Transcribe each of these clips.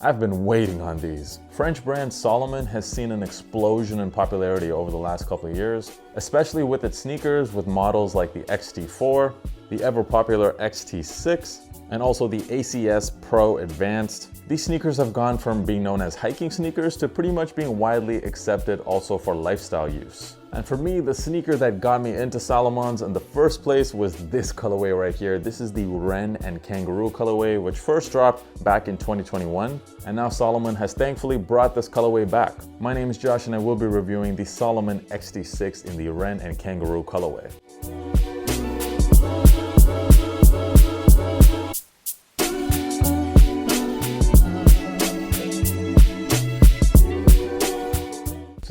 I've been waiting on these. French brand Salomon has seen an explosion in popularity over the last couple of years, especially with its sneakers with models like the XT-4, the ever popular XT-6, and also the ACS Pro Advanced. These sneakers have gone from being known as hiking sneakers to pretty much being widely accepted also for lifestyle use. And for me, the sneaker that got me into Salomons in the first place was this colorway right here. This is the Wren and Kangaroo colorway, which first dropped back in 2021. And now Salomon has thankfully brought this colorway back. My name is Josh and I will be reviewing the Salomon XT-6 in the Wren and Kangaroo colorway.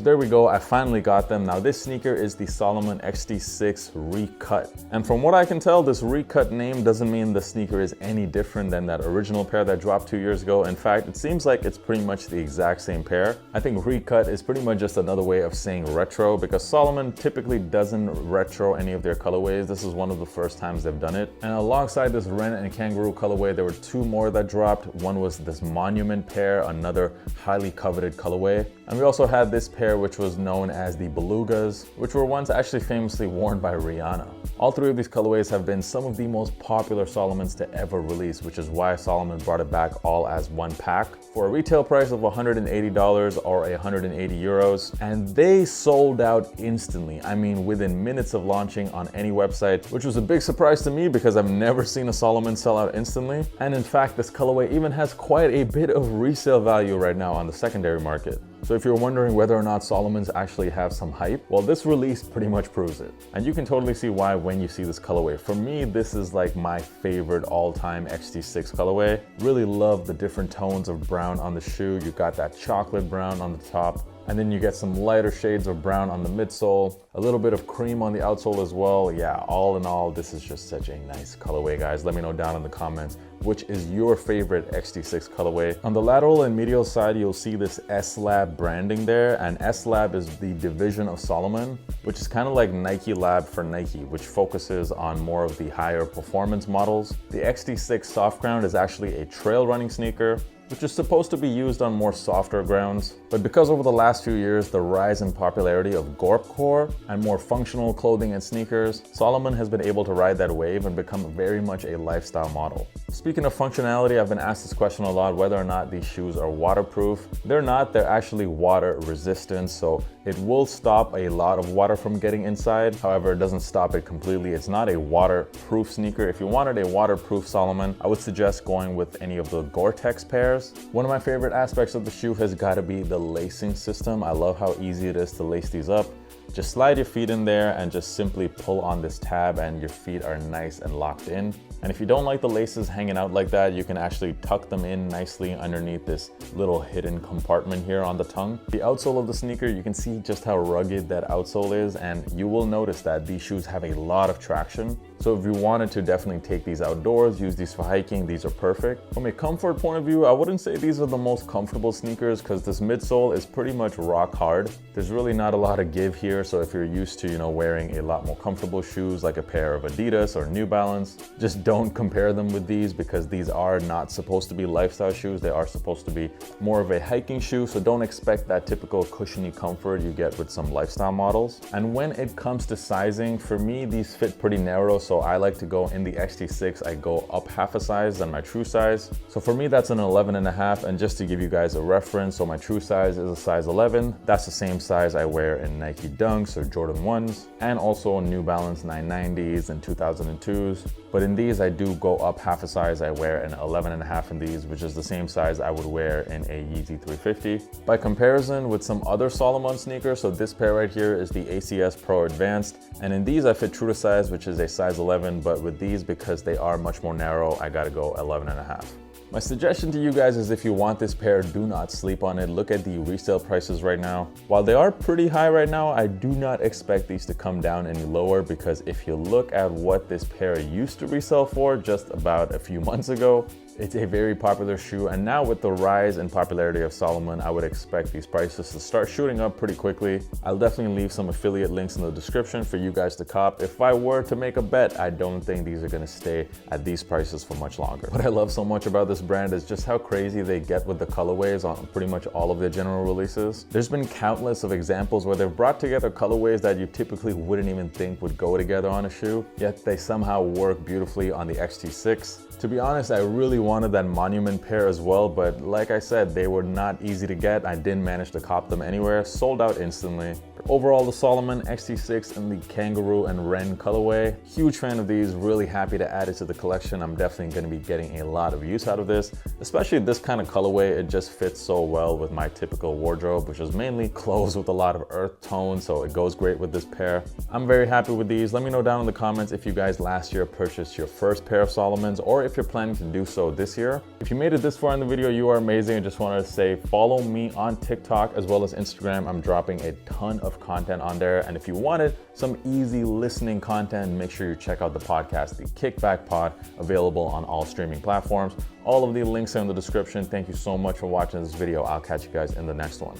So there we go, I finally got them. Now this sneaker is the Salomon XT-6 RECUT. And from what I can tell, this RECUT name doesn't mean the sneaker is any different than that original pair that dropped 2 years ago. In fact, it seems like it's pretty much the exact same pair. I think RECUT is pretty much just another way of saying retro because Salomon typically doesn't retro any of their colorways. This is one of the first times they've done it. And alongside this Wren and Kangaroo colorway, there were two more that dropped. One was this Monument pair, another highly coveted colorway. And we also had this pair which was known as the Belugas, which were once actually famously worn by Rihanna. All three of these colorways have been some of the most popular Salomons to ever release, which is why Salomon brought it back all as one pack for a retail price of $180 or 180 euros. And they sold out instantly. I mean, within minutes of launching on any website, which was a big surprise to me because I've never seen a Salomon sell out instantly. And in fact, this colorway even has quite a bit of resale value right now on the secondary market. So if you're wondering whether or not Salomons actually have some hype, well, this release pretty much proves it. And you can totally see why when you see this colorway. For me, this is like my favorite all-time XT-6 colorway. Really love the different tones of brown on the shoe. You got that chocolate brown on the top, and then you get some lighter shades of brown on the midsole, a little bit of cream on the outsole as well. Yeah, all in all, this is just such a nice colorway, guys. Let me know down in the comments which is your favorite XT-6 colorway. On the lateral and medial side, you'll see this S-Lab branding there, and S-Lab is the division of Salomon, which is kind of like Nike Lab for Nike, which focuses on more of the higher performance models. The XT-6 soft ground is actually a trail running sneaker, which is supposed to be used on more softer grounds. But because over the last few years, the rise in popularity of Gorpcore and more functional clothing and sneakers, Salomon has been able to ride that wave and become very much a lifestyle model. Speaking of functionality, I've been asked this question a lot, whether or not these shoes are waterproof. They're not, they're actually water resistant, so it will stop a lot of water from getting inside. However, it doesn't stop it completely. It's not a waterproof sneaker. If you wanted a waterproof Salomon, I would suggest going with any of the Gore-Tex pairs. One of my favorite aspects of the shoe has got to be the lacing system. I love how easy it is to lace these up. Just slide your feet in there and just simply pull on this tab and your feet are nice and locked in. And if you don't like the laces hanging out like that, you can actually tuck them in nicely underneath this little hidden compartment here on the tongue. The outsole of the sneaker, you can see just how rugged that outsole is, and you will notice that these shoes have a lot of traction. So if you wanted to definitely take these outdoors, use these for hiking, these are perfect. From a comfort point of view, I wouldn't say these are the most comfortable sneakers because this midsole is pretty much rock hard. There's really not a lot of give here. So if you're used to, wearing a lot more comfortable shoes like a pair of Adidas or New Balance, just don't compare them with these because these are not supposed to be lifestyle shoes. They are supposed to be more of a hiking shoe. So don't expect that typical cushiony comfort you get with some lifestyle models. And when it comes to sizing, for me, these fit pretty narrow. So I like to go in the XT-6, I go up half a size than my true size. So for me, that's an 11.5. And just to give you guys a reference, so my true size is a size 11. That's the same size I wear in Nike Dunks or Jordan 1s, and also New Balance 990s and 2002s. But in these, I do go up half a size. I wear an 11.5 in these, which is the same size I would wear in a Yeezy 350. By comparison with some other Salomon sneakers, so this pair right here is the ACS Pro Advanced. And in these, I fit true to size, which is a size 11. But with these, because they are much more narrow, I gotta go 11.5. My suggestion to you guys is if you want this pair, do not sleep on it. Look at the resale prices right now. While they are pretty high right now, I do not expect these to come down any lower because if you look at what this pair used to resell for just about a few months ago, It's a very popular shoe, and now with the rise in popularity of Salomon, I would expect these prices to start shooting up pretty quickly. I'll definitely leave some affiliate links in the description for you guys to cop. If I were to make a bet, I don't think these are gonna stay at these prices for much longer. What I love so much about this brand is just how crazy they get with the colorways on pretty much all of their general releases. There's been countless of examples where they've brought together colorways that you typically wouldn't even think would go together on a shoe, yet they somehow work beautifully on the XT-6. To be honest, I really wanted that Monument pair as well, but like I said, they were not easy to get. I didn't manage to cop them anywhere, sold out instantly. Overall, the Salomon XT-6 in the Kangaroo and Wren colorway, huge fan of these, really happy to add it to the collection. I'm definitely going to be getting a lot of use out of this, especially this kind of colorway. It just fits so well with my typical wardrobe, which is mainly clothes with a lot of earth tone, so it goes great with this pair. I'm very happy with these. Let me know down in the comments if you guys last year purchased your first pair of Salomons, or if you're planning to do so this year. If you made it this far in the video, you are amazing. I just wanted to say follow me on TikTok as well as Instagram. I'm dropping a ton of content on there, and if you wanted some easy listening content, make sure you check out the podcast, the Kickback Pod, available on all streaming platforms. All of the links are in the description. Thank you so much for watching this video. I'll catch you guys in the next one.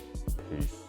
Peace.